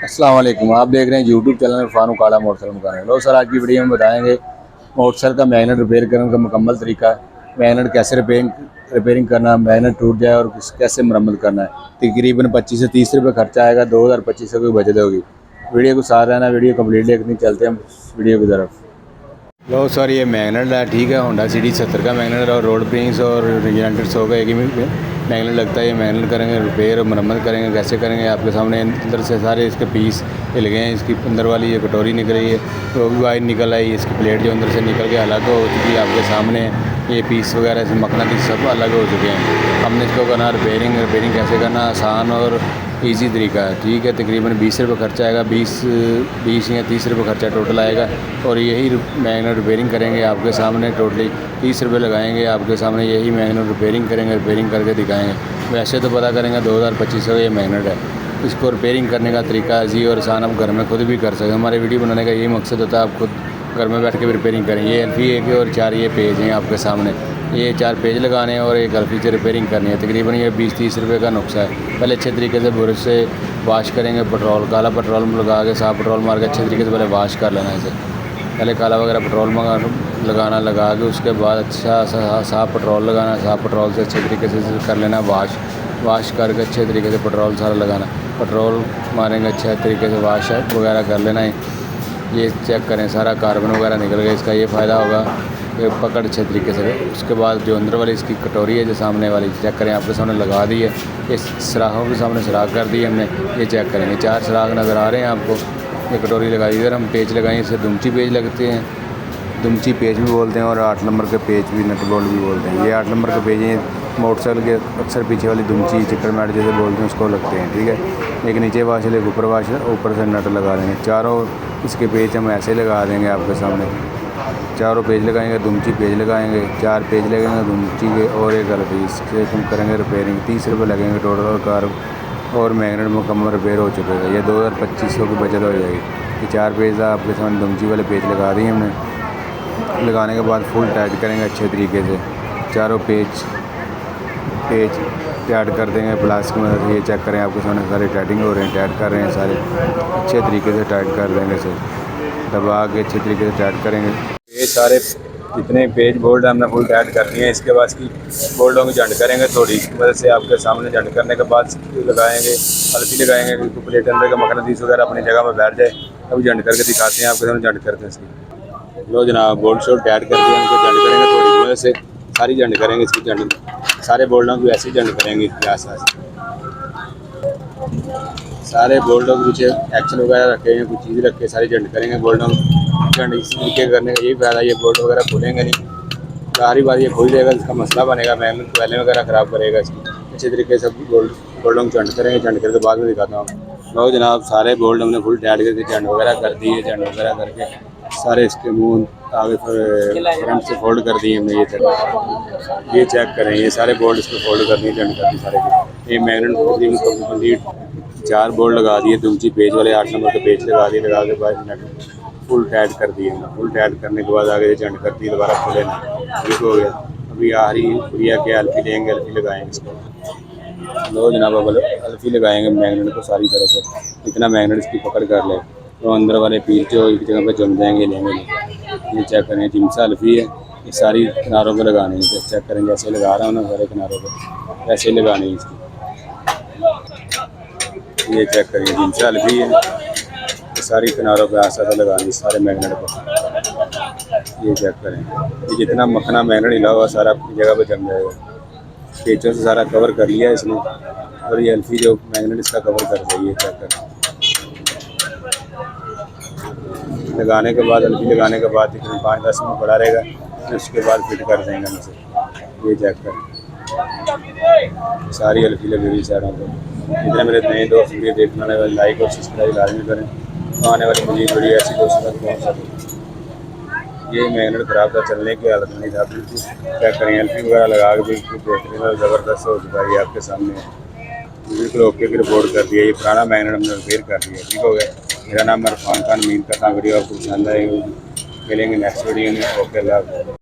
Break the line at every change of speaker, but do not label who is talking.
अस्सलाम वालेकुम। आप देख रहे हैं यूट्यूब चैनल फारूक आला मोटरसाइकिल मकान। लो सर, आज की वीडियो में बताएंगे मोटरसाइकिल का मैगनेट रिपेयर करने का मुकम्मल तरीका, मैगनेट कैसे रिपेयरिंग करना, मैगनेट टूट जाए और कैसे मरम्मत करना है। तकरीबन 25 से 30 रुपये खर्चा आएगा, 2025 की बचत होगी। वीडियो को साथ रहना, वीडियो कम्प्लीट देखनी। चलते हैं वीडियो की तरफ। लो सर, ये मैगनेट है, ठीक है, होंडा सिटी 70 का मैगनेट और रोड प्रिंग्स और रेजिडेंट्स होगा एक ही मैगनेट लगता है। ये मैगनेट करेंगे रिपेयर और मरम्मत करेंगे। कैसे करेंगे आपके सामने। अंदर से सारे इसके पीस हिल गए हैं। इसकी अंदर वाली ये कटोरी निकल रही है, तो भी वायर निकल आई। इसकी प्लेट जो अंदर से निकल के अलग हो चुकी है आपके सामने। ये पीस वगैरह से मकनातीस सब अलग हो चुके हैं। हमने इसको करना रिपेयरिंग कैसे करना, आसान और इजी तरीका है, ठीक है। तकरीबन 20 रुपये खर्चा आएगा, 20 या 30 रुपये खर्चा टोटल आएगा। और यही मैगनेट रिपेयरिंग करेंगे आपके सामने। टोटली 30 रुपये लगाएंगे आपके सामने। यही मैगनेट रिपेयरिंग करके दिखाएंगे। वैसे तो पता करेंगे 2025 का ये मैगनेट है। इसको रिपेयरिंग करने का तरीका ईजी और आसान आप घर में खुद भी कर सकते हैं। हमारे वीडियो बनाने का यही मकसद होता है, आप खुद घर में बैठ के भी रिपेयरिंग करें। ये एल्फी एक और 4 ये पेज हैं आपके सामने। ये 4 पेज लगाने हैं और एक एल्फी से रिपेयरिंग करनी है। तकरीबन ये 20-30 रुपये का नुस्खा है। पहले अच्छे तरीके से ब्रश से वाश करेंगे। काला पेट्रोल लगा के, साफ पेट्रोल मार के अच्छे तरीके से पहले वाश कर लेना है इसे। पहले काला वगैरह पेट्रोल लगा के उसके बाद अच्छा साफ पेट्रोल लगाना। साफ पेट्रोल से अच्छे तरीके से कर लेना वाश करके अच्छे तरीके से पेट्रोल सारा लगाना। पेट्रोल मारेंगे अच्छे तरीके से, वाश वगैरह कर लेना है। ये चेक करें सारा कार्बन वगैरह निकल गया। इसका ये फ़ायदा होगा कि पकड़ अच्छे तरीके से। उसके बाद जो अंदर वाली इसकी कटोरी है, जो सामने वाली, चेक करें आपके सामने लगा दी है। इस सराखों के सामने सुराख कर दी हमने। ये चेक करेंगे 4 सुराख नज़र आ रहे हैं आपको। ये कटोरी लगाई, इधर हम पेच लगाएँ, इसे दुमची पेज लगते हैं। दुमची पेज भी बोलते हैं और 8 नंबर के पेज भी, नट बोल्ट भी बोलते हैं। ये 8 नंबर के पेज हैं। मोटरसाइकिल के अक्सर पीछे वाली दुमची, चिकन मैट जैसे बोलते हैं, उसको लगते हैं, ठीक है। एक नीचे वाशल, एक ऊपर वाशल, ऊपर से नट लगा देंगे। चारों इसके पेज हम ऐसे लगा देंगे आपके सामने। चारों पेज लगाएंगे, दुमची पेज लगाएंगे, 4 पेज लगेंगे दुमची के और एक एल्फी। इससे हम करेंगे रिपेयरिंग। 30 रुपये लगेंगे टोटल और कार और मैगनेट मुकम्मल रिपेयर हो चुके हैं। ये 2025 की बचत हो जाएगी। ये 4 पेज आपके सामने दुमची वाले पेज लगा दिए हमने। लगाने के बाद फुल टाइट करेंगे अच्छे तरीके से। चारों पेज टाइट कर देंगे प्लास्टिक की मदद से। ये चेक करें आपके सामने सारे टाइटिंग हो रहे हैं, टाइट कर रहे हैं सारे। अच्छे तरीके से टाइट कर देंगे इसे, दबा के अच्छे तरीके से टाइट करेंगे। ये सारे जितने पेज बोल्ट हमने फुल टाइट कर दिए हैं। इसके बाद की बोल्टों की जंट करेंगे थोड़ी, इसकी मदद से आपके सामने जंट करने के बाद लगाएंगे, हल्की लगाएंगे, क्योंकि प्लेट अंदर का मकनातीस वगैरह अपनी जगह पर बैठ जाए। अभी जंट करके दिखाते हैं आपके सामने, जंट करते हैं इसकी। लो जनाब, बोल्ट शोल्ट टाइट कर दिए, उनको जंट करेंगे थोड़ी की मदद से। सारी जंट करेंगे इसकी, जंट सारे बोल्टों की ऐसे ही जंट करेंगे इसके आस-पास। सारे बोल्टों के पीछे एक्शन वगैरह रखे हैं, कुछ चीज़ रख के सारी जंट करेंगे बोल्टों जंट। इस तरीके करने का यही फ़ायदा, ये बोल्ट वगैरह खुलेंगे नहीं। सारी बार ये खुल जाएगा, इसका मसला बनेगा, मैगनेट पहले वगैरह ख़राब करेगा इसकी। अच्छे तरीके से बोल्टों को जंट करेंगे। जंट करके बाद में दिखाता हूँ। लो जनाब, सारे बोल्ट हमने फुल टाइट करके जंट वगैरह कर दिए। जंट वगैरह करके सारे इसके मुँह आगे फ्रंट से फोल्ड कर दिए हमने। ये चेक करें, ये सारे बोल्ट इसको फोल्ड कर दिए, जंट कर दी सारे के। ये मैगनेट कंप्लीट 4 बोल्ट लगा दिए, दुमची पेज वाले 8 नंबर के पेज लगा दिए। लगा के बाद नट फुल टाइट कर दिए। फुल टाइट करने के बाद आगे जंट कर दी, दोबारा खुले नहीं। ठीक हो गया। अभी आ रही भैया के एल्फी लेंगे, एल्फी लगाएंगे इसको। लो जनाब, अब एल्फी लगाएंगे मैगनेट को सारी तरह से। इतना मैगनेट इसकी पकड़ कर ले तो अंदर वाले पीस जो एक जगह पे जम जाएंगे, लेंगे नहीं। ये चेक करें, जिनसा एल्फी है, ये सारी किनारों पे लगानी है। तो चेक करेंगे, ऐसे लगा रहा हूँ ना सारे किनारों पे, ऐसे लगानी है इसकी। ये चेक करिए, जिनसा एल्फी है, ये सारी किनारों पे आसा लगानी सारे मैगनेट को। ये चेक करें, ये जितना मखना मैगनेट हिला हुआ सारा अपनी जगह पे जम जाएगा। पेचों से सारा कवर कर लिया इसने, और ये एल्फी जो मैगनेट इसका कवर कर रही है। चेक करें, लगाने के बाद, एल्फी लगाने के बाद तकरीबन 5-10 मिनट पड़ा रहेगा, फिर उसके बाद फिट कर देंगे हम इसे। ये चेक करें, सारी एल्फी लगी हुई साइडों पर। जितने मेरे नए दोस्त वीडियो देखने वाले, लाइक और सब्सक्राइब लाजमी करें, तो आने वाली मजीद वीडियो ऐसी दोस्तों तक पहुँच सके। ये मैगनेट ख़राब था, चलने की हालत नहीं था बिल्कुल। चेक करें, एल्फी वगैरह लगा के बिल्कुल बेहतरीन और ज़बरदस्त हो चुका है। ये आपके सामने बिल्कुल ओके की रिपोर्ट कर दिया। ये पुराना मैगनेट हमने रिपेयर कर दिया। ठीक हो गया। मेरा नाम इरफान खान। उम्मीद करता हूँ वीडियो आपको पसंद आएगी। मिलेंगे नेक्स्ट वीडियो में। ओके, अल्लाह हाफ़िज़।